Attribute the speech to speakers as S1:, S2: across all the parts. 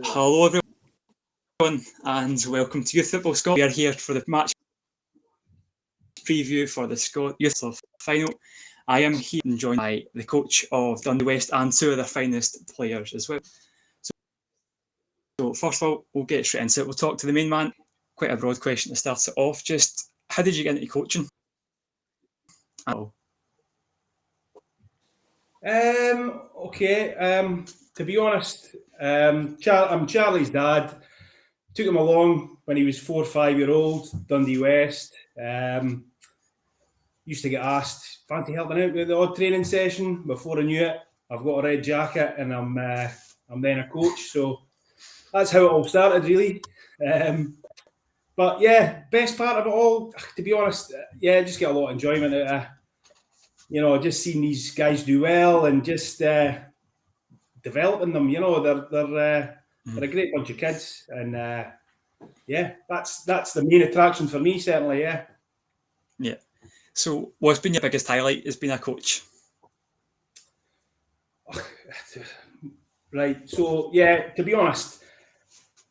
S1: Hello everyone and welcome to Youth Football Scotland. We are here for the match preview for the Youth final. I am here and joined by the coach of Dundee West and two of their finest players as well. So first of all, we'll get straight into it. We'll talk to the main man. Quite a broad question to start it off. Just how did you get into coaching?
S2: To be honest, I'm Charlie's dad. Took him along when he was 4 or 5 year old, Dundee West. Used to get asked, fancy helping out with the odd training session. Before I knew it, I've got a red jacket and I'm then a coach. So that's how it all started, really. But yeah, best part of it all, to be honest, just get a lot of enjoyment out of, just seeing these guys do well and just developing them. They're a great bunch of kids, and that's the main attraction for me, certainly.
S1: Yeah. So, what's been your biggest highlight as being a coach?
S2: Right. So, to be honest,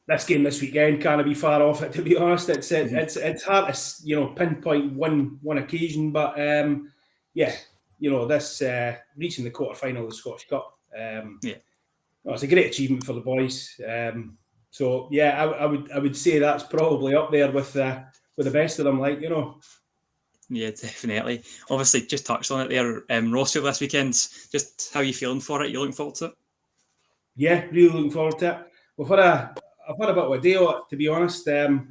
S2: this game this weekend can't be far off it. To be honest, it's hard to pinpoint one occasion, but this reaching the quarter-final of the Scottish Cup. It's a great achievement for the boys. I would say that's probably up there with the best of them.
S1: Yeah, definitely. Obviously, just touched on it there. Rossvale this weekend. Just how are you feeling for it? You looking forward to it?
S2: Yeah, really looking forward to it. I've had a bit of a day on it, to be honest. Our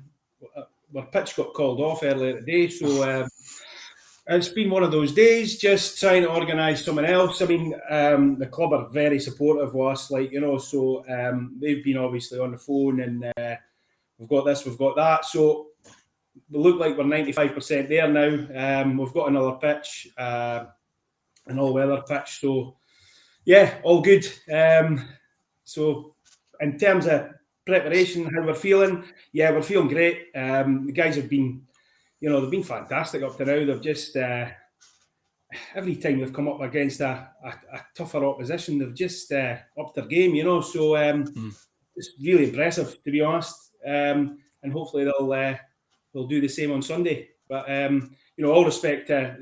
S2: pitch got called off earlier today, so it's been one of those days, just trying to organise something else. I mean, the club are very supportive of us, so they've been obviously on the phone and we've got this, we've got that. So we look like we're 95% there now. We've got another pitch, an all-weather pitch. So, all good. So in terms of preparation, how we're feeling, we're feeling great. The guys have been, they've been fantastic up to now. They've just, every time they've come up against a tougher opposition, they've just upped their game, So it's really impressive, to be honest. And hopefully they'll do the same on Sunday. But, all respect to,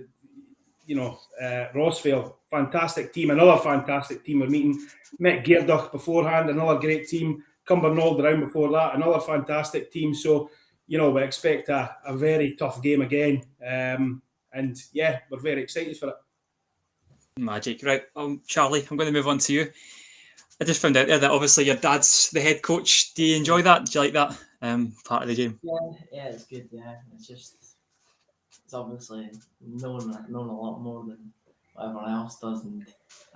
S2: Rossvale, fantastic team, another fantastic team we're meeting. Met 𝗖𝗹𝗂𝘂𝗺 beforehand, another great team. Cumbernauld round before that, another fantastic team. So, we expect a very tough game again. And we're very excited for it.
S1: Magic. Right, Charlie, I'm going to move on to you. I just found out there that obviously your dad's the head coach. Do you enjoy that? Do you like that part of the game?
S3: Yeah, it's good. Yeah, it's obviously knowing a lot more than what everyone else does, and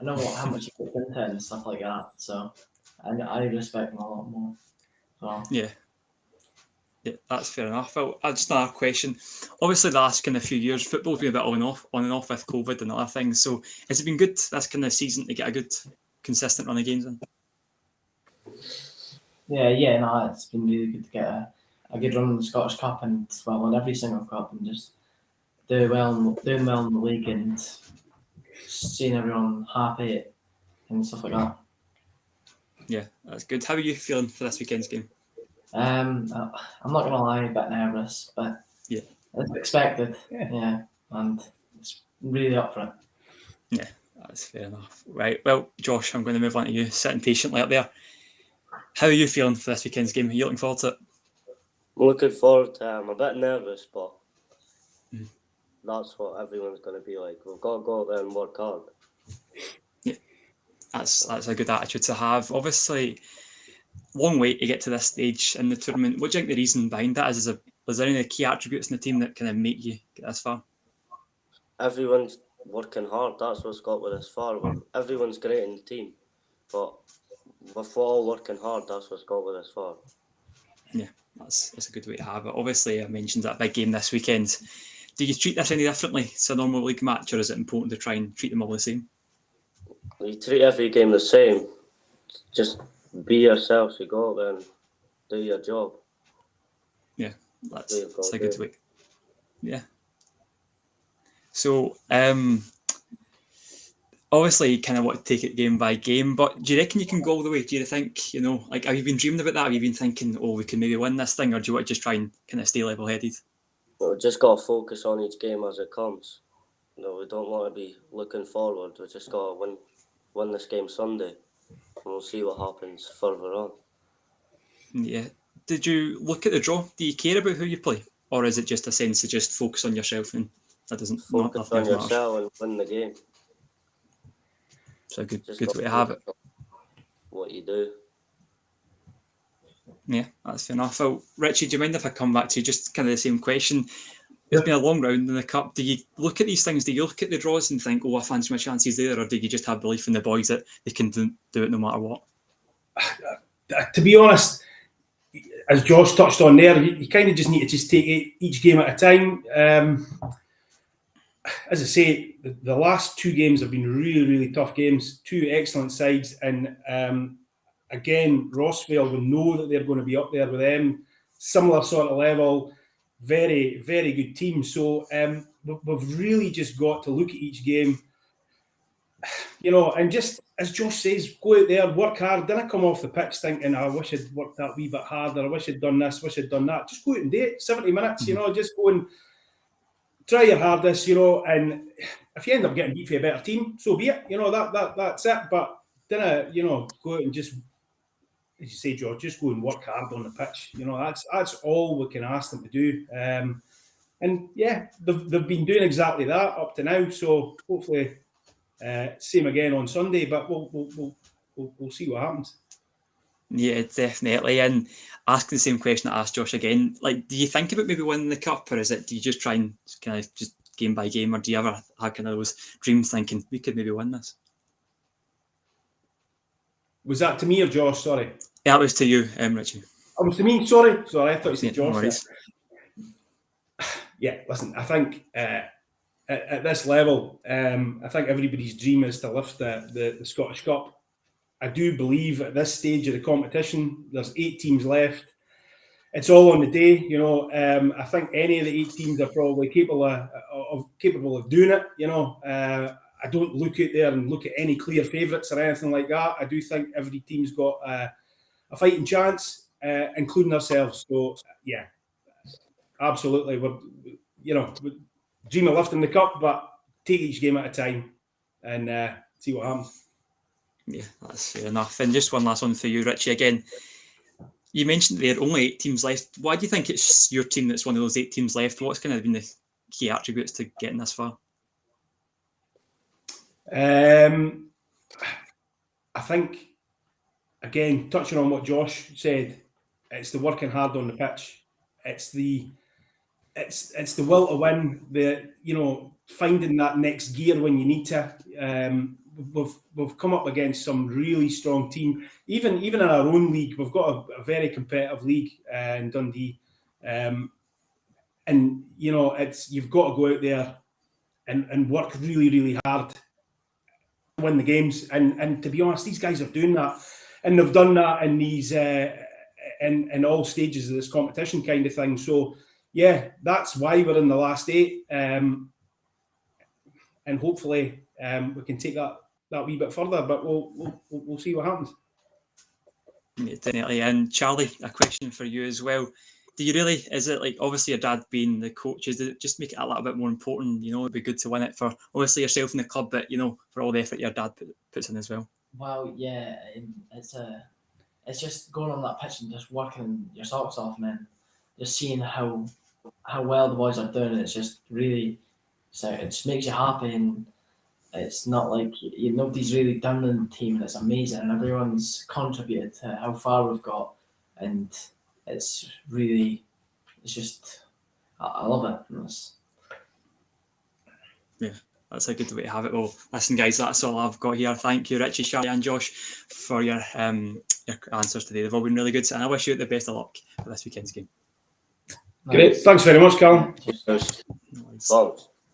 S3: I know how much he puts into it and stuff like that. So I respect him a lot more. So
S1: yeah, that's fair enough. Well, just another question. Obviously, the last kind of few years, football's been a bit on and off with COVID and other things. So has it been good this kind of season to get a good, consistent run of games in?
S3: No, it's been really good to get a good run in the Scottish Cup and in every single cup, and just doing well in the league and seeing everyone happy and stuff like that.
S1: Yeah, that's good. How are you feeling for this weekend's game?
S3: I'm not gonna lie, a bit nervous, but it's expected. Yeah, and it's really up for it.
S1: Yeah, that's fair enough. Right, well, Josh, I'm going to move on to you, sitting patiently up there. How are you feeling for this weekend's game? Are you looking forward to it?
S4: I'm looking forward to it. I'm a bit nervous, but that's what everyone's going to be like. We've got to go out there and work hard.
S1: Yeah, that's a good attitude to have. Obviously, long way to get to this stage in the tournament. What do you think the reason behind that is? Is there any key attributes in the team that kind of make you get this far?
S4: Everyone's working hard. That's what's got with us far. Everyone's great in the team, but we're all working hard. That's what's got with us far.
S1: Yeah, that's a good way to have it. Obviously, I mentioned that big game this weekend. Do you treat this any differently to a normal league match, or is it important to try and treat them all the same?
S4: You treat every game the same. Just be yourself. You go out there and do your job.
S1: Yeah, that's a good way. Yeah. So, obviously you kind of want to take it game by game, but do you reckon you can go all the way? Do you think, you know, like, have you been dreaming about that? Have you been thinking, oh, we can maybe win this thing, or do you want to just try and kind of stay level-headed?
S4: We just got to focus on each game as it comes. You know, we don't want to be looking forward. We just got to win this game Sunday, and we'll see what happens further on.
S1: Yeah. Did you look at the draw? Do you care about who you play, or is it just a sense to just focus on yourself and that doesn't
S4: Focus on yourself and win the game.
S1: So a good
S4: Just
S1: way
S4: got
S1: to have it.
S4: What you do.
S1: Yeah, that's fair enough. Well, Richie, do you mind if I come back to you? Just kind of the same question. It's been a long round in the cup. Do you look at these things? Do you look at the draws and think, oh, I fancy my chances there? Or do you just have belief in the boys that they can do it no matter what?
S2: To be honest, as Josh touched on there, you kind of just need to just take each game at a time. As I say, the last two games have been really, really tough games. Two excellent sides, and again, Rossvale will know that they're going to be up there with them. Similar sort of level, very, very good team. So we've really just got to look at each game, you know, and just as Josh says, go out there, work hard. Then I come off the pitch thinking, I wish I'd worked that wee bit harder. I wish I'd done this, wish I'd done that. Just go out and do it. 70 minutes, you know, just go and try your hardest, you know, and if you end up getting beat for a better team, so be it. You know, that's it. But then, you know, go out and just, as you say, George, just go and work hard on the pitch. You know, that's all we can ask them to do. And yeah, they've been doing exactly that up to now. So hopefully, same again on Sunday. But we'll see what happens.
S1: Yeah, definitely. And asking the same question I asked Josh again, like, do you think about maybe winning the cup, or do you just try and kind of just game by game, or do you ever have kind of those dreams thinking we could maybe win this?
S2: Was that to me or Josh? Sorry.
S1: Yeah, it was to you, Richie.
S2: Oh, it was to me. Sorry. I thought you said
S1: Yeah,
S2: Josh. Yeah, listen, I think at this level, I think everybody's dream is to lift the Scottish Cup. I do believe at this stage of the competition, there's 8 teams left. It's all on the day, you know. I think any of the 8 teams are probably capable of doing it. You know, I don't look out there and look at any clear favourites or anything like that. I do think every team's got a fighting chance, including ourselves. So yeah, absolutely, we dream of lifting the cup, but take each game at a time and see what happens.
S1: Yeah, that's fair enough. And just one last one for you, Richie. Again, you mentioned there are only 8 teams left. Why do you think it's your team that's one of those 8 teams left? What's kind of been the key attributes to getting this far?
S2: I think, again, touching on what Josh said, it's the working hard on the pitch. It's the will to win. Finding that next gear when you need to. We've come up against some really strong team. Even in our own league, we've got a very competitive league in Dundee, and you've got to go out there and work really, really hard to win the games. And to be honest, these guys are doing that, and they've done that in these in all stages of this competition kind of thing. So yeah, that's why we're in the last 8, and hopefully we can take that wee bit further. But we'll see what happens.
S1: Yeah, definitely. And Charlie, a question for you as well. Do you really, is it like, obviously your dad being the coach, does it just make it a little bit more important? You know, it'd be good to win it for obviously yourself and the club, but for all the effort your dad puts in as well.
S3: Well, yeah, it's just going on that pitch and just working your socks off, man. Just seeing how well the boys are doing. It's just really, it just makes you happy, and it's not like nobody's really done in the team, and it's amazing, and everyone's contributed to how far we've got, and it's just, I love it.
S1: Yeah, that's a good way to have it. Well, listen, guys, that's all I've got here. Thank you, Richie, Charlie, and Josh, for your answers today. They've all been really good, and I wish you the best of luck for this weekend's game.
S2: Great. Thanks very much, Callum.
S4: Thanks.